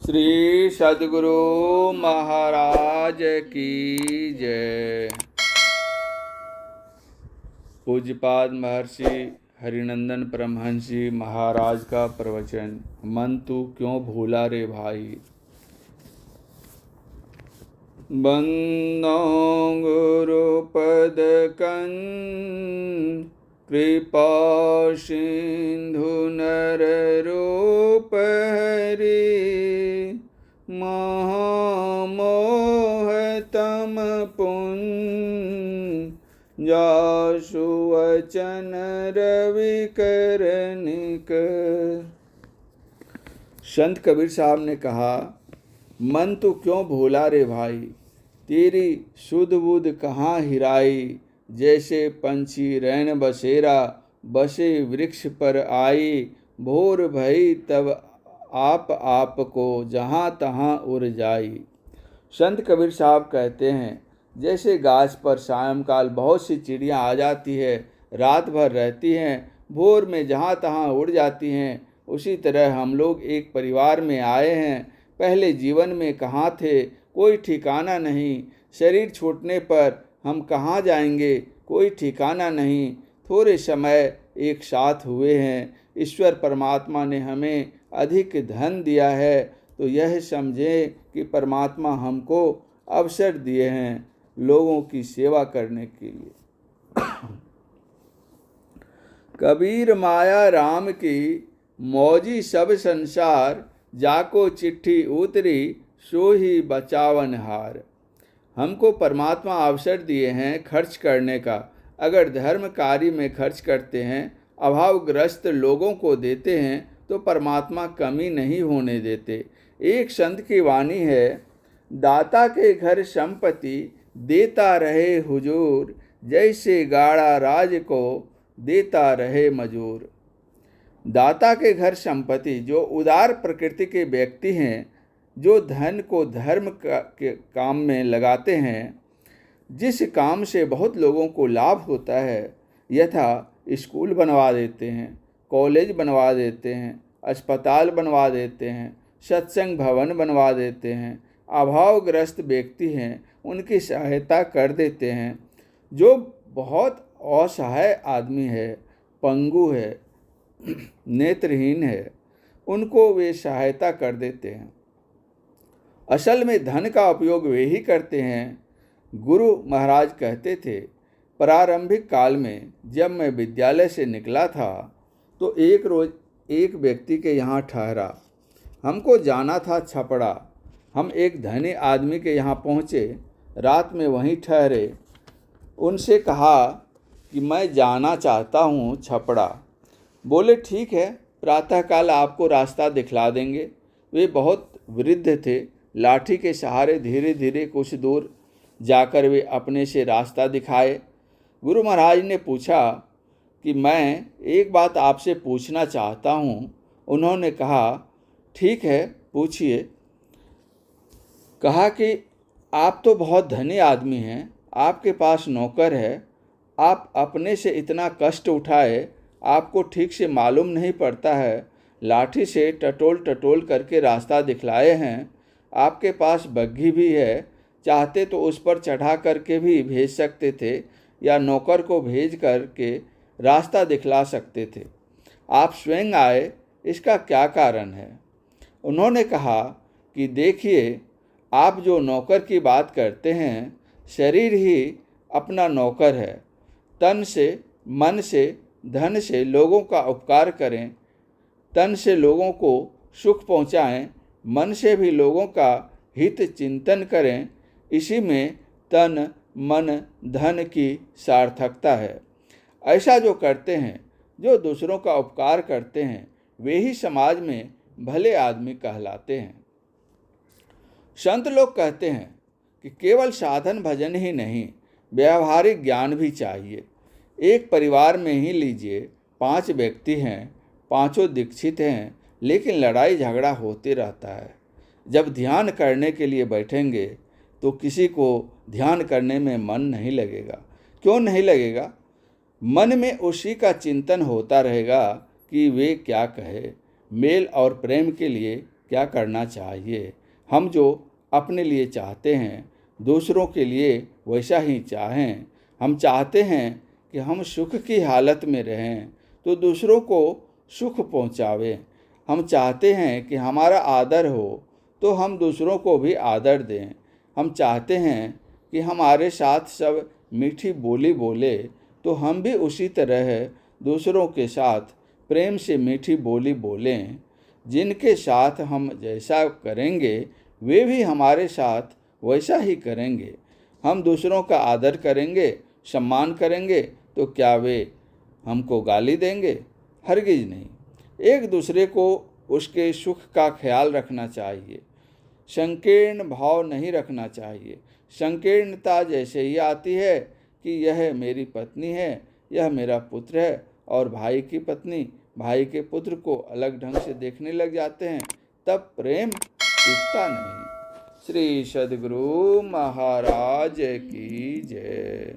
श्री सद्गुरु महाराज की जय। पूज्यपाद महर्षि हरिनंदन परमहंस जी महाराज का प्रवचन। मन तू क्यों भूला रे भाई। बंदो गुरुपद कंद कृपा सिंधु नर रूप हरि महामोह तम पुन जासु वचन रवि करनिक। संत कबीर साहब ने कहा, मन तू क्यों भूला रे भाई, तेरी सुध बुध कहाँ हिराई। जैसे पंछी रैन बसेरा बसे वृक्ष पर आई। भोर भई तब आप को जहाँ तहाँ उड़ जाई। संत कबीर साहब कहते हैं, जैसे गाछ पर सायंकाल बहुत सी चिड़ियाँ आ जाती है, रात भर रहती हैं, भोर में जहाँ तहाँ उड़ जाती हैं, उसी तरह हम लोग एक परिवार में आए हैं। पहले जीवन में कहाँ थे, कोई ठिकाना नहीं। शरीर छूटने पर हम कहाँ जाएंगे, कोई ठिकाना नहीं। थोड़े समय एक साथ हुए हैं। ईश्वर परमात्मा ने हमें अधिक धन दिया है, तो यह समझें कि परमात्मा हमको अवसर दिए हैं लोगों की सेवा करने के लिए। कबीर माया राम की मौजी सब संसार, जाको चिट्ठी उतरी सो ही बचावन हार। हमको परमात्मा अवसर दिए हैं खर्च करने का। अगर धर्म कार्य में खर्च करते हैं, अभावग्रस्त लोगों को देते हैं, तो परमात्मा कमी नहीं होने देते। एक संत की वाणी है, दाता के घर संपत्ति देता रहे हुजूर, जैसे गाड़ा राज को देता रहे मजूर। दाता के घर संपत्ति, जो उदार प्रकृति के व्यक्ति हैं, जो धन को धर्म के काम में लगाते हैं, जिस काम से बहुत लोगों को लाभ होता है, यथा स्कूल बनवा देते हैं, कॉलेज बनवा देते हैं, अस्पताल बनवा देते हैं, सत्संग भवन बनवा देते हैं, अभावग्रस्त व्यक्ति हैं उनकी सहायता कर देते हैं। जो बहुत असहाय आदमी है, पंगु है, नेत्रहीन है, उनको वे सहायता कर देते हैं। असल में धन का उपयोग वे ही करते हैं। गुरु महाराज कहते थे, प्रारंभिक काल में जब मैं विद्यालय से निकला था, तो एक रोज़ एक व्यक्ति के यहाँ ठहरा। हमको जाना था छपड़ा। हम एक धनी आदमी के यहाँ पहुँचे, रात में वहीं ठहरे। उनसे कहा कि मैं जाना चाहता हूँ छपड़ा। बोले ठीक है, प्रातःकाल आपको रास्ता दिखला देंगे। वे बहुत वृद्ध थे। लाठी के सहारे धीरे धीरे कुछ दूर जाकर वे अपने से रास्ता दिखाए। गुरु महाराज ने पूछा कि मैं एक बात आपसे पूछना चाहता हूँ। उन्होंने कहा ठीक है, पूछिए। कहा कि आप तो बहुत धनी आदमी हैं, आपके पास नौकर है, आप अपने से इतना कष्ट उठाए, आपको ठीक से मालूम नहीं पड़ता है। लाठी से टटोल टटोल करके रास्ता दिखलाए हैं। आपके पास बग्घी भी है, चाहते तो उस पर चढ़ा करके भी भेज सकते थे, या नौकर को भेज करके रास्ता दिखला सकते थे। आप स्वयं आए, इसका क्या कारण है? उन्होंने कहा कि देखिए, आप जो नौकर की बात करते हैं, शरीर ही अपना नौकर है। तन से, मन से, धन से लोगों का उपकार करें, तन से लोगों को सुख पहुँचाएं, मन से भी लोगों का हित चिंतन करें। इसी में तन मन धन की सार्थकता है। ऐसा जो करते हैं, जो दूसरों का उपकार करते हैं, वे ही समाज में भले आदमी कहलाते हैं। संत लोग कहते हैं कि केवल साधन भजन ही नहीं, व्यावहारिक ज्ञान भी चाहिए। एक परिवार में ही लीजिए, 5 व्यक्ति हैं, पांचों दीक्षित हैं, लेकिन लड़ाई झगड़ा होते रहता है। जब ध्यान करने के लिए बैठेंगे तो किसी को ध्यान करने में मन नहीं लगेगा। क्यों नहीं लगेगा? मन में उसी का चिंतन होता रहेगा कि वे क्या कहे। मेल और प्रेम के लिए क्या करना चाहिए। हम जो अपने लिए चाहते हैं दूसरों के लिए वैसा ही चाहें। हम चाहते हैं कि हम सुख की हालत में रहें तो दूसरों को सुख पहुँचावें। हम चाहते हैं कि हमारा आदर हो तो हम दूसरों को भी आदर दें। हम चाहते हैं कि हमारे साथ सब मीठी बोली बोले तो हम भी उसी तरह दूसरों के साथ प्रेम से मीठी बोली बोलें। जिनके साथ हम जैसा करेंगे वे भी हमारे साथ वैसा ही करेंगे। हम दूसरों का आदर करेंगे, सम्मान करेंगे तो क्या वे हमको गाली देंगे? हरगिज नहीं। एक दूसरे को उसके सुख का ख्याल रखना चाहिए। संकीर्ण भाव नहीं रखना चाहिए। संकीर्णता जैसे ही आती है कि यह मेरी पत्नी है, यह मेरा पुत्र है, और भाई की पत्नी भाई के पुत्र को अलग ढंग से देखने लग जाते हैं, तब प्रेम टिकता नहीं। श्री सद्गुरु महाराज की जय।